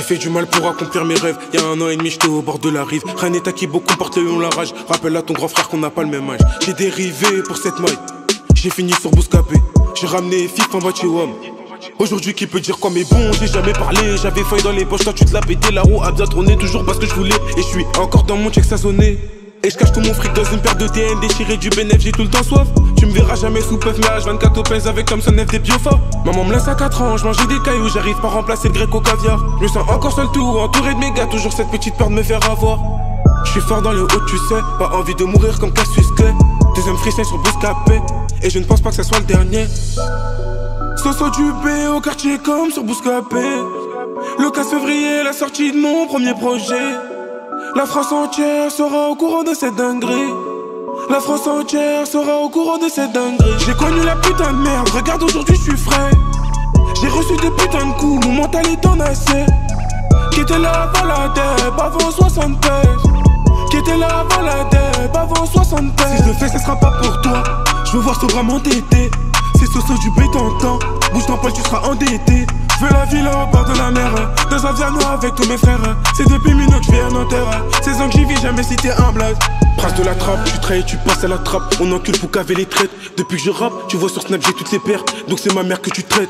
fait du mal pour accomplir mes rêves. Y'a 1 an et demi j'étais au bord de la rive. Rien n'est acquis, beaucoup portent le lion la rage. Rappelle à ton grand frère qu'on n'a pas le même âge. J'ai dérivé pour cette maille. J'ai fini sur Bouscapé. J'ai ramené Fif en Batiwam. Aujourd'hui qui peut dire quoi, mais bon, j'ai jamais parlé. J'avais failli dans les poches, toi tu te l'as pété. La roue a bien tourné, toujours parce que je voulais. Et je suis encore dans mon check saisonné. Et je cache tout mon fric dans une paire de TN déchirée du bénéf, j'ai tout le temps soif. Tu me verras jamais sous puff, mais H24 au pèse avec Thompson F des bioforts. Maman me laisse à 4 ans, je mangeais des cailloux, j'arrive pas à remplacer le grec au caviar. Je me sens encore seul tout, entouré de mes gars, toujours cette petite peur de me faire avoir. Je suis fort dans le haut, tu sais, pas envie de mourir comme Cassius Clay. Deuxième freestyle sur Bouscapé, et je ne pense pas que ça soit le dernier. Soso du B au quartier comme sur Bouscapé. Le 15 février, la sortie de mon premier projet. La France entière sera au courant de cette dinguerie. La France entière sera au courant de cette dinguerie. J'ai connu la putain de merde, regarde aujourd'hui je suis frais. J'ai reçu des putains de coups, mon mental est en acier. Qui était là avant la deb, avant 60 pèses. Qui était là avant la deb, avant 60 pèses. Si je le fais, ce sera pas pour toi. Je veux voir vraiment t'aider. C'est Soso du B t'entends. Bouge ton poil, tu seras endetté. Je veux la ville au bord de la mer. Dans un piano avec tous mes frères. C'est depuis minuit que je fais un enterre. 16 ans que j'y vis, jamais si t'es un blague. Prince de la trappe, tu trahis, tu passes à la trappe. On encule pour caver les traites. Depuis que je rappe, tu vois sur Snap j'ai toutes les paires. Donc c'est ma mère que tu traites.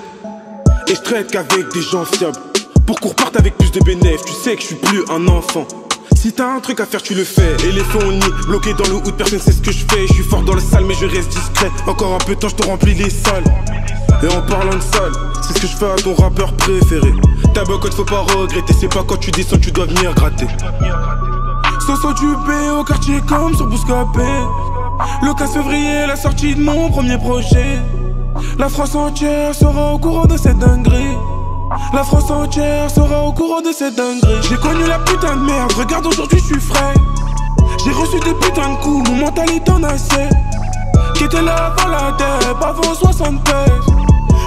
Et je traite qu'avec des gens fiables. Pour qu'on reparte avec plus de bénéfices. Tu sais que je suis plus un enfant. Si t'as un truc à faire, tu le fais. Éléphant au nid, bloqué dans le hood, personne sait ce que je fais. Je suis fort dans la salle, mais je reste discret. Encore un peu de temps, je te remplis les salles. Et en parlant de salle, c'est ce que je fais à ton rappeur préféré. Ta bocotte, faut pas regretter. C'est pas quand tu descends, tu dois venir gratter. Soso du B au quartier comme sur Bouscapé. Le 15 février, la sortie de mon premier projet. La France entière sera au courant de cette dinguerie. La France entière sera au courant de cette dinguerie. J'ai connu la putain de merde, regarde aujourd'hui je suis frais. J'ai reçu des putains de coups, mon mental est en acier. Qui était là avant la deb, avant 60 pèses.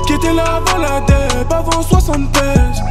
Qui était là avant la deb, avant 60 pèses.